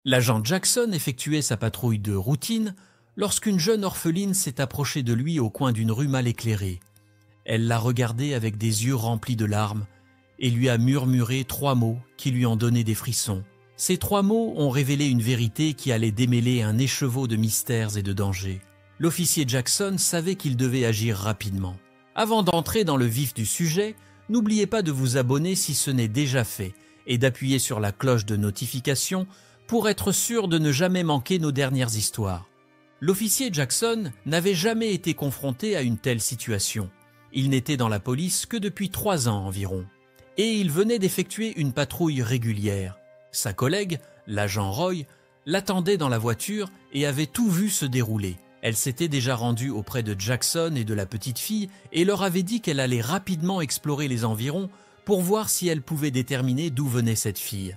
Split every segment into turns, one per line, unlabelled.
L'agent Jackson effectuait sa patrouille de routine lorsqu'une jeune orpheline s'est approchée de lui au coin d'une rue mal éclairée. Elle l'a regardé avec des yeux remplis de larmes et lui a murmuré 3 mots qui lui ont donné des frissons. Ces 3 mots ont révélé une vérité qui allait démêler un écheveau de mystères et de dangers. L'officier Jackson savait qu'il devait agir rapidement. Avant d'entrer dans le vif du sujet, n'oubliez pas de vous abonner si ce n'est déjà fait et d'appuyer sur la cloche de notification pour être sûr de ne jamais manquer nos dernières histoires. L'officier Jackson n'avait jamais été confronté à une telle situation. Il n'était dans la police que depuis 3 ans environ. Et il venait d'effectuer une patrouille régulière. Sa collègue, l'agent Roy, l'attendait dans la voiture et avait tout vu se dérouler. Elle s'était déjà rendue auprès de Jackson et de la petite fille et leur avait dit qu'elle allait rapidement explorer les environs pour voir si elle pouvait déterminer d'où venait cette fille.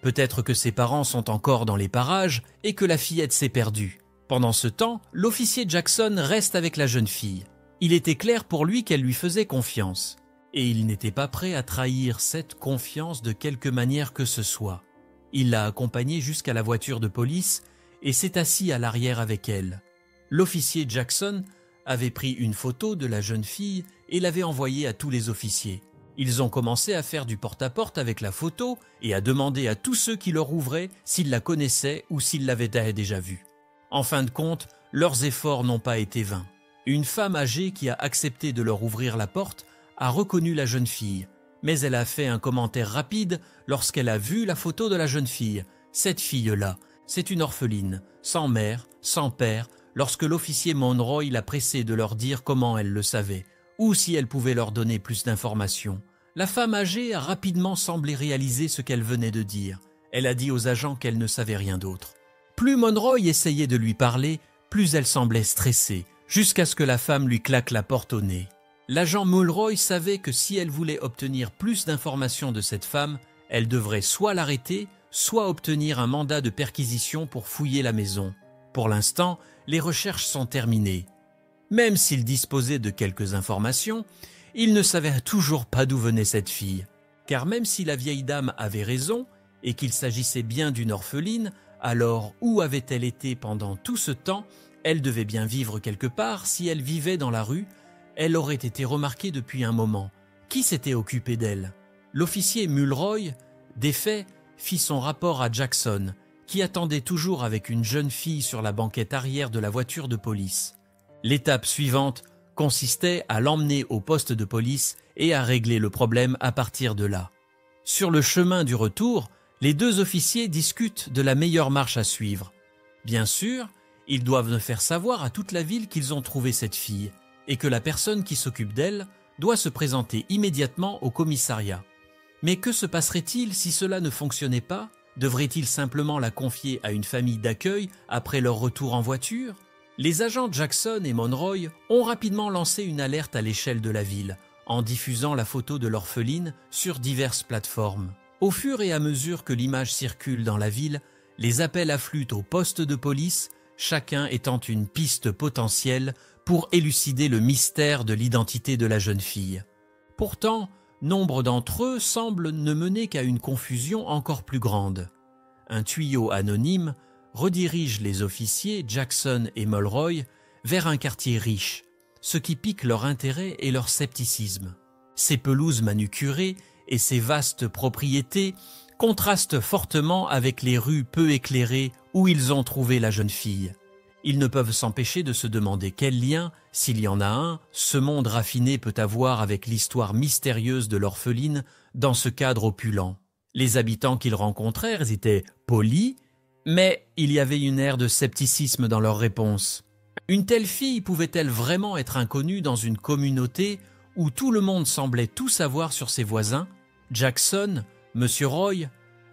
Peut-être que ses parents sont encore dans les parages et que la fillette s'est perdue. Pendant ce temps, l'officier Jackson reste avec la jeune fille. Il était clair pour lui qu'elle lui faisait confiance. Et il n'était pas prêt à trahir cette confiance de quelque manière que ce soit. Il l'a accompagnée jusqu'à la voiture de police et s'est assis à l'arrière avec elle. L'officier Jackson avait pris une photo de la jeune fille et l'avait envoyée à tous les officiers. Ils ont commencé à faire du porte-à-porte avec la photo et à demander à tous ceux qui leur ouvraient s'ils la connaissaient ou s'ils l'avaient déjà vue. En fin de compte, leurs efforts n'ont pas été vains. Une femme âgée qui a accepté de leur ouvrir la porte a reconnu la jeune fille, mais elle a fait un commentaire rapide lorsqu'elle a vu la photo de la jeune fille. Cette fille-là, c'est une orpheline, sans mère, sans père, lorsque l'officier Monroy l'a pressée de leur dire comment elle le savait, ou si elle pouvait leur donner plus d'informations. La femme âgée a rapidement semblé réaliser ce qu'elle venait de dire. Elle a dit aux agents qu'elle ne savait rien d'autre. Plus Monroy essayait de lui parler, plus elle semblait stressée, jusqu'à ce que la femme lui claque la porte au nez. L'agent Mulroy savait que si elle voulait obtenir plus d'informations de cette femme, elle devrait soit l'arrêter, soit obtenir un mandat de perquisition pour fouiller la maison. Pour l'instant, les recherches sont terminées. Même s'il disposait de quelques informations, il ne savait toujours pas d'où venait cette fille. Car même si la vieille dame avait raison et qu'il s'agissait bien d'une orpheline, alors où avait-elle été pendant tout ce temps? Elle devait bien vivre quelque part. Si elle vivait dans la rue, elle aurait été remarquée depuis un moment. Qui s'était occupé d'elle? L'officier Mulroy, défait, fit son rapport à Jackson, qui attendait toujours avec une jeune fille sur la banquette arrière de la voiture de police. L'étape suivante consistait à l'emmener au poste de police et à régler le problème à partir de là. Sur le chemin du retour, les 2 officiers discutent de la meilleure marche à suivre. Bien sûr, ils doivent faire savoir à toute la ville qu'ils ont trouvé cette fille et que la personne qui s'occupe d'elle doit se présenter immédiatement au commissariat. Mais que se passerait-il si cela ne fonctionnait pas? Devrait-il simplement la confier à une famille d'accueil après leur retour en voiture? Les agents Jackson et Monroy ont rapidement lancé une alerte à l'échelle de la ville, en diffusant la photo de l'orpheline sur diverses plateformes. Au fur et à mesure que l'image circule dans la ville, les appels affluent au poste de police, chacun étant une piste potentielle pour élucider le mystère de l'identité de la jeune fille. Pourtant, nombre d'entre eux semblent ne mener qu'à une confusion encore plus grande. Un tuyau anonyme redirige les officiers Jackson et Mulroy vers un quartier riche, ce qui pique leur intérêt et leur scepticisme. Ses pelouses manucurées et ses vastes propriétés contrastent fortement avec les rues peu éclairées où ils ont trouvé la jeune fille. Ils ne peuvent s'empêcher de se demander quel lien, s'il y en a un, ce monde raffiné peut avoir avec l'histoire mystérieuse de l'orpheline dans ce cadre opulent. Les habitants qu'ils rencontrèrent étaient polis, mais il y avait une aire de scepticisme dans leurs réponses. Une telle fille pouvait-elle vraiment être inconnue dans une communauté où tout le monde semblait tout savoir sur ses voisins? Jackson, Monsieur Roy,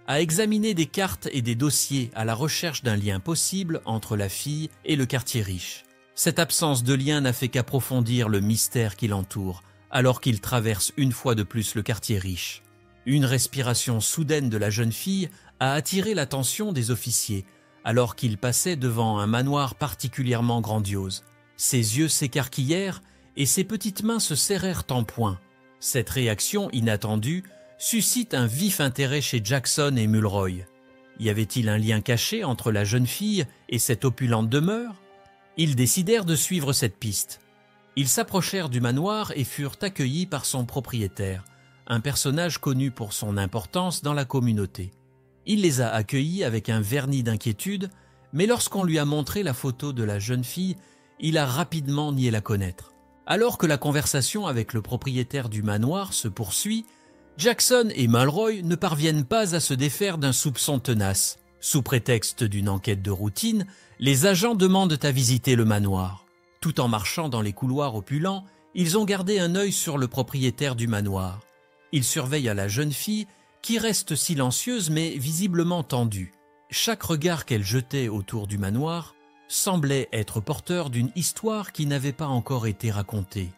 a examiné des cartes et des dossiers à la recherche d'un lien possible entre la fille et le quartier riche. Cette absence de lien n'a fait qu'approfondir le mystère qui l'entoure, alors qu'il traverse une fois de plus le quartier riche. Une respiration soudaine de la jeune fille a attiré l'attention des officiers, alors qu'il passait devant un manoir particulièrement grandiose. Ses yeux s'écarquillèrent et ses petites mains se serrèrent en poing. Cette réaction inattendue suscite un vif intérêt chez Jackson et Mulroy. Y avait-il un lien caché entre la jeune fille et cette opulente demeure? Ils décidèrent de suivre cette piste. Ils s'approchèrent du manoir et furent accueillis par son propriétaire, un personnage connu pour son importance dans la communauté. Il les a accueillis avec un vernis d'inquiétude, mais lorsqu'on lui a montré la photo de la jeune fille, il a rapidement nié la connaître. Alors que la conversation avec le propriétaire du manoir se poursuit, Jackson et Mulroy ne parviennent pas à se défaire d'un soupçon tenace. Sous prétexte d'une enquête de routine, les agents demandent à visiter le manoir. Tout en marchant dans les couloirs opulents, ils ont gardé un œil sur le propriétaire du manoir. Ils surveillent la jeune fille qui reste silencieuse mais visiblement tendue. Chaque regard qu'elle jetait autour du manoir semblait être porteur d'une histoire qui n'avait pas encore été racontée.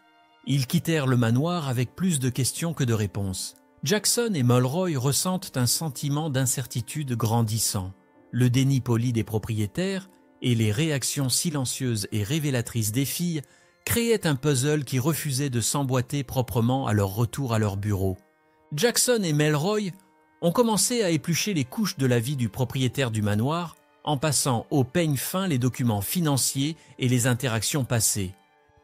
Ils quittèrent le manoir avec plus de questions que de réponses. Jackson et Mulroy ressentent un sentiment d'incertitude grandissant. Le déni poli des propriétaires et les réactions silencieuses et révélatrices des filles créaient un puzzle qui refusait de s'emboîter proprement à leur retour à leur bureau. Jackson et Mulroy ont commencé à éplucher les couches de la vie du propriétaire du manoir en passant au peigne fin les documents financiers et les interactions passées.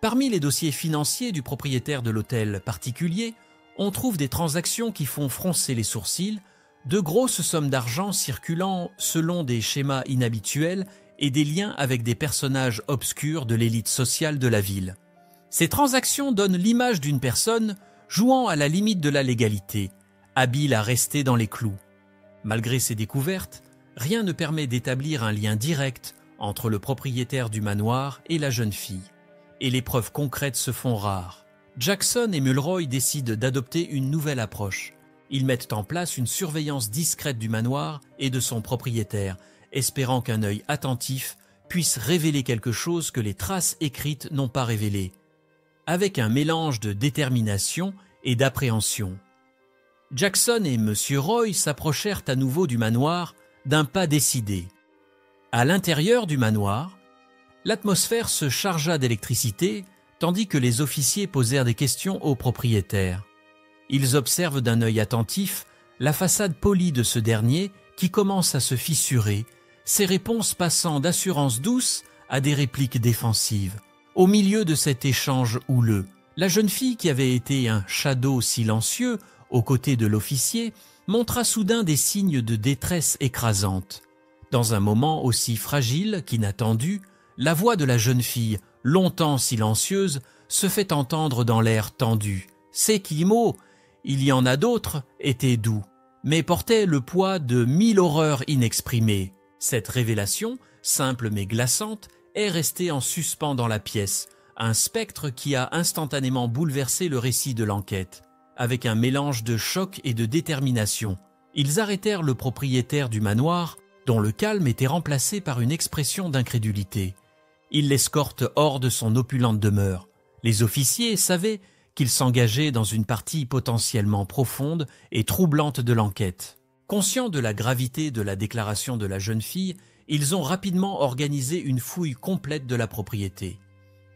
Parmi les dossiers financiers du propriétaire de l'hôtel particulier, on trouve des transactions qui font froncer les sourcils, de grosses sommes d'argent circulant selon des schémas inhabituels et des liens avec des personnages obscurs de l'élite sociale de la ville. Ces transactions donnent l'image d'une personne jouant à la limite de la légalité, habile à rester dans les clous. Malgré ces découvertes, rien ne permet d'établir un lien direct entre le propriétaire du manoir et la jeune fille. Et les preuves concrètes se font rares. Jackson et Mulroy décident d'adopter une nouvelle approche. Ils mettent en place une surveillance discrète du manoir et de son propriétaire, espérant qu'un œil attentif puisse révéler quelque chose que les traces écrites n'ont pas révélé. Avec un mélange de détermination et d'appréhension. Jackson et M. Roy s'approchèrent à nouveau du manoir d'un pas décidé. À l'intérieur du manoir, l'atmosphère se chargea d'électricité tandis que les officiers posèrent des questions au propriétaire. Ils observent d'un œil attentif la façade polie de ce dernier qui commence à se fissurer, ses réponses passant d'assurances douces à des répliques défensives. Au milieu de cet échange houleux, la jeune fille qui avait été un shadow silencieux aux côtés de l'officier montra soudain des signes de détresse écrasante. Dans un moment aussi fragile qu'inattendu, la voix de la jeune fille, longtemps silencieuse, se fait entendre dans l'air tendu. Ces mots, il y en a d'autres, étaient doux, mais portaient le poids de 1000 horreurs inexprimées. Cette révélation, simple mais glaçante, est restée en suspens dans la pièce, un spectre qui a instantanément bouleversé le récit de l'enquête. Avec un mélange de choc et de détermination, ils arrêtèrent le propriétaire du manoir, dont le calme était remplacé par une expression d'incrédulité. Ils l'escortent hors de son opulente demeure. Les officiers savaient qu'ils s'engageaient dans une partie potentiellement profonde et troublante de l'enquête. Conscients de la gravité de la déclaration de la jeune fille, ils ont rapidement organisé une fouille complète de la propriété.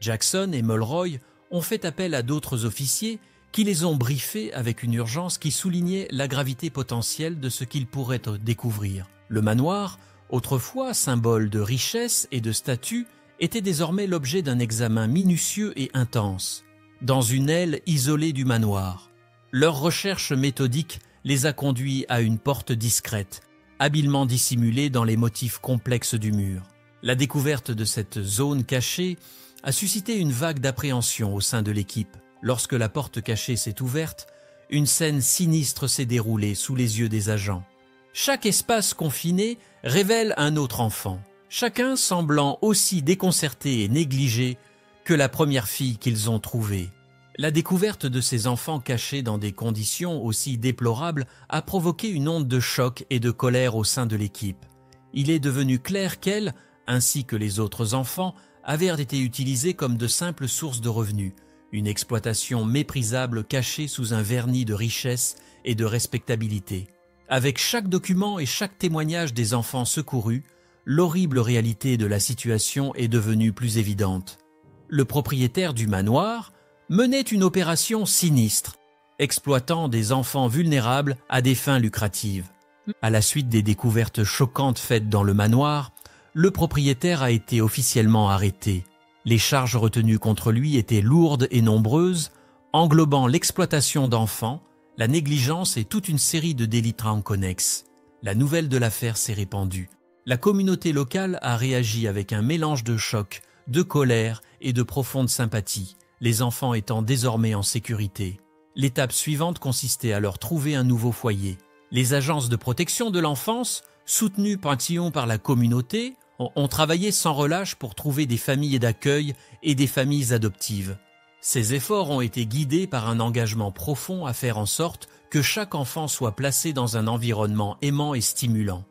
Jackson et Mulroy ont fait appel à d'autres officiers qui les ont briefés avec une urgence qui soulignait la gravité potentielle de ce qu'ils pourraient découvrir. Le manoir, autrefois symbole de richesse et de statut, était désormais l'objet d'un examen minutieux et intense. Dans une aile isolée du manoir, leur recherche méthodique les a conduits à une porte discrète, habilement dissimulée dans les motifs complexes du mur. La découverte de cette zone cachée a suscité une vague d'appréhension au sein de l'équipe. Lorsque la porte cachée s'est ouverte, une scène sinistre s'est déroulée sous les yeux des agents. Chaque espace confiné révèle un autre enfant, chacun semblant aussi déconcerté et négligé que la première fille qu'ils ont trouvée. La découverte de ces enfants cachés dans des conditions aussi déplorables a provoqué une onde de choc et de colère au sein de l'équipe. Il est devenu clair qu'elle, ainsi que les autres enfants, avaient été utilisés comme de simples sources de revenus, une exploitation méprisable cachée sous un vernis de richesse et de respectabilité. Avec chaque document et chaque témoignage des enfants secourus, l'horrible réalité de la situation est devenue plus évidente. Le propriétaire du manoir menait une opération sinistre, exploitant des enfants vulnérables à des fins lucratives. À la suite des découvertes choquantes faites dans le manoir, le propriétaire a été officiellement arrêté. Les charges retenues contre lui étaient lourdes et nombreuses, englobant l'exploitation d'enfants, la négligence et toute une série de délits connexes. La nouvelle de l'affaire s'est répandue. La communauté locale a réagi avec un mélange de choc, de colère et de profonde sympathie, les enfants étant désormais en sécurité. L'étape suivante consistait à leur trouver un nouveau foyer. Les agences de protection de l'enfance, soutenues par la communauté, ont travaillé sans relâche pour trouver des familles d'accueil et des familles adoptives. Ces efforts ont été guidés par un engagement profond à faire en sorte que chaque enfant soit placé dans un environnement aimant et stimulant.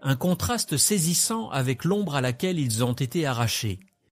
Un contraste saisissant avec l'ombre à laquelle ils ont été arrachés.